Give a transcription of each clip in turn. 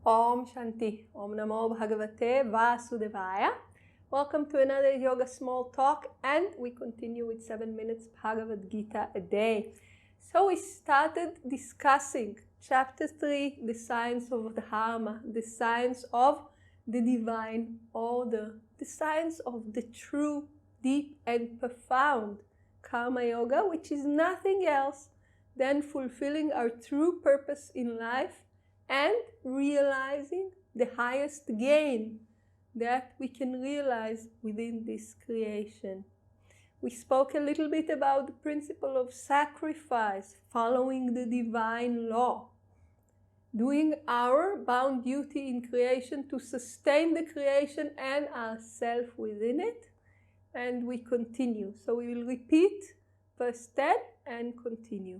Om Shanti. Om Namo Bhagavate Vasudevaya. Welcome to another Yoga Small Talk, and we continue with 7 minutes Bhagavad Gita a day. So we started discussing chapter 3, the science of Dharma, the science of the divine order, the science of the true, deep and profound Karma Yoga, which is nothing else than fulfilling our true purpose in life and realizing the highest gain that we can realize within this creation. We spoke a little bit about the principle of sacrifice, following the divine law, doing our bound duty in creation to sustain the creation and ourselves within it. And we continue. So we will repeat verse 10 and continue.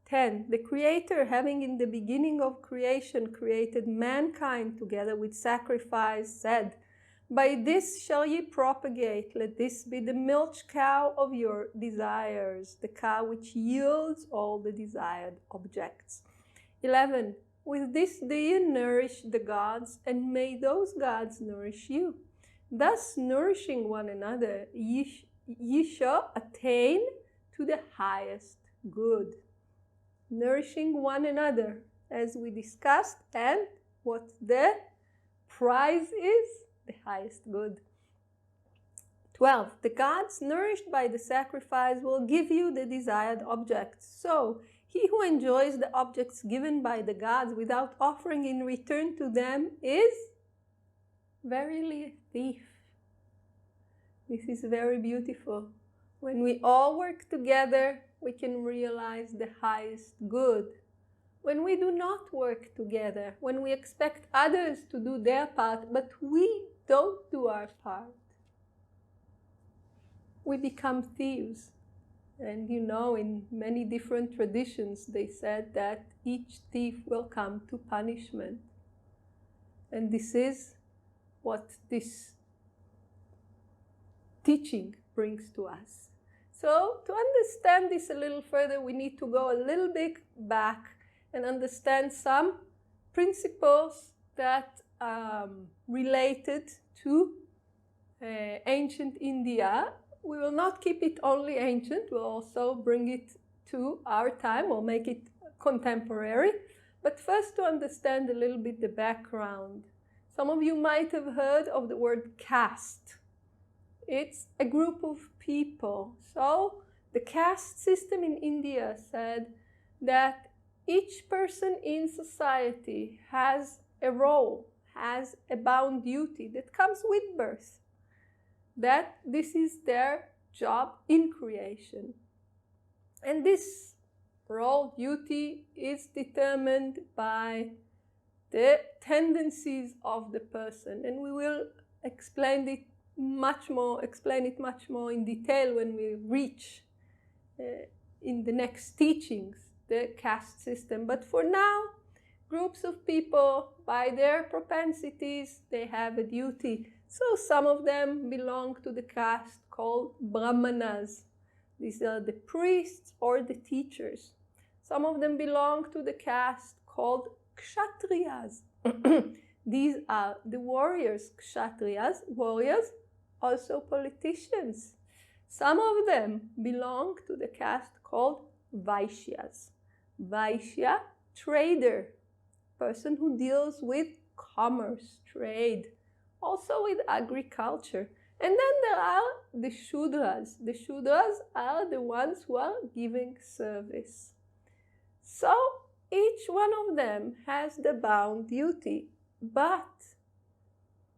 10. The Creator, having in the beginning of creation created mankind together with sacrifice, said, "By this shall ye propagate, let this be the milch cow of your desires, the cow which yields all the desired objects." 11. With this do ye nourish the gods, and may those gods nourish you. Thus nourishing one another, ye shall attain to the highest good. Nourishing one another, as we discussed, and what the prize is, the highest good. 12. The gods nourished by the sacrifice will give you the desired objects. So, he who enjoys the objects given by the gods without offering in return to them is verily a thief. This is very beautiful. When we all work together, we can realize the highest good. When we do not work together, when we expect others to do their part, but we don't do our part, we become thieves. And you know, in many different traditions, they said that each thief will come to punishment. And this is what this teaching brings to us. So, to understand this a little further, we need to go a little bit back and understand some principles that related to ancient India. We will not keep it only ancient, we'll also bring it to our time or make it contemporary. But first, to understand a little bit the background. Some of you might have heard of the word caste. It's a group of people. So the caste system in India said that each person in society has a role, has a bound duty that comes with birth. That this is their job in creation. And this role, duty, is determined by the tendencies of the person. And we will explain it much more in detail when we reach in the next teachings the caste system. But for now, groups of people, by their propensities, they have a duty. So some of them belong to the caste called Brahmanas. These are the priests or the teachers. Some of them belong to the caste called Kshatriyas. These are the warriors, Kshatriyas, warriors, also politicians. Some of them belong to the caste called Vaishyas. Vaishya, trader, person who deals with commerce, trade, also with agriculture. And then there are the Shudras. The Shudras are the ones who are giving service. So each one of them has the bound duty, but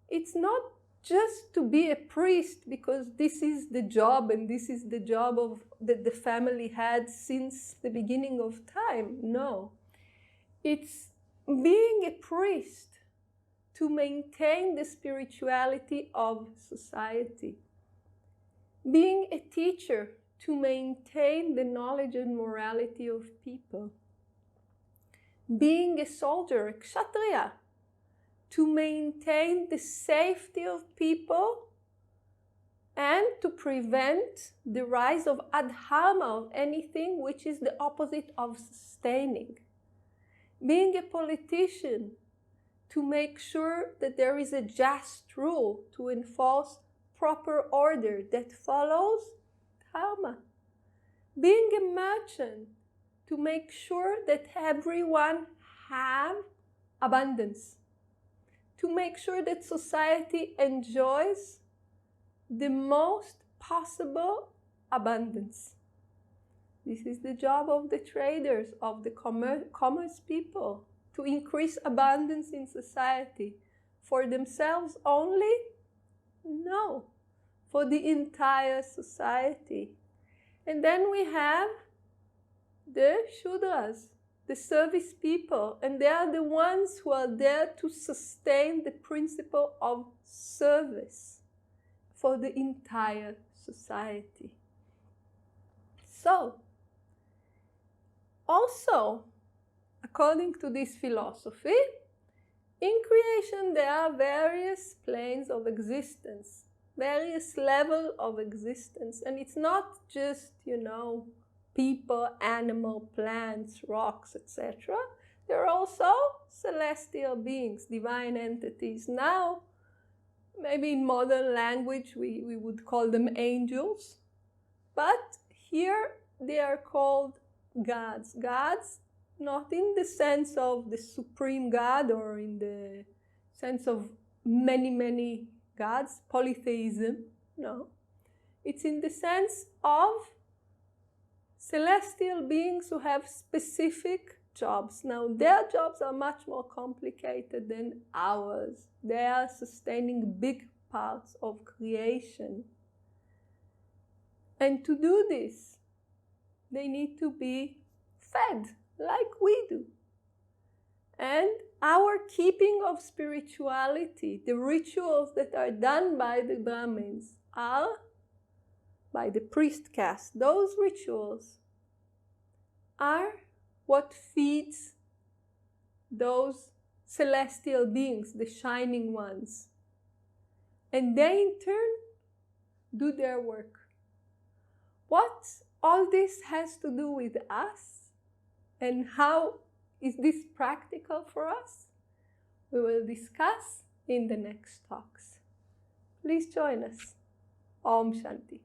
it's not just to be a priest because this is the job and this is the job of that the family had since the beginning of time. No. It's being a priest to maintain the spirituality of society. Being a teacher to maintain the knowledge and morality of people. Being a soldier, a kshatriya, to maintain the safety of people and to prevent the rise of adharma, of anything which is the opposite of sustaining. Being a politician, to make sure that there is a just rule, to enforce proper order that follows dharma. Being a merchant, to make sure that everyone have abundance, to make sure that society enjoys the most possible abundance. This is the job of the traders, of the commerce people, to increase abundance in society. For themselves only? No, for the entire society. And then we have the Shudras, the service people, and they are the ones who are there to sustain the principle of service for the entire society. So, also, according to this philosophy, in creation there are various planes of existence, various levels of existence, and it's not just, people, animal, plants, rocks, etc. There are also celestial beings, divine entities. Now, maybe in modern language we would call them angels, but here they are called gods. Gods, not in the sense of the supreme God or in the sense of many, many gods, polytheism, no. It's in the sense of celestial beings who have specific jobs. Now, their jobs are much more complicated than ours. They are sustaining big parts of creation. And to do this, they need to be fed like we do. And our keeping of spirituality, the rituals that are done by the Brahmins are by the priest caste. Those rituals are what feeds those celestial beings, the shining ones. And they in turn do their work. What all this has to do with us, and how is this practical for us, we will discuss in the next talks. Please join us. Om Shanti.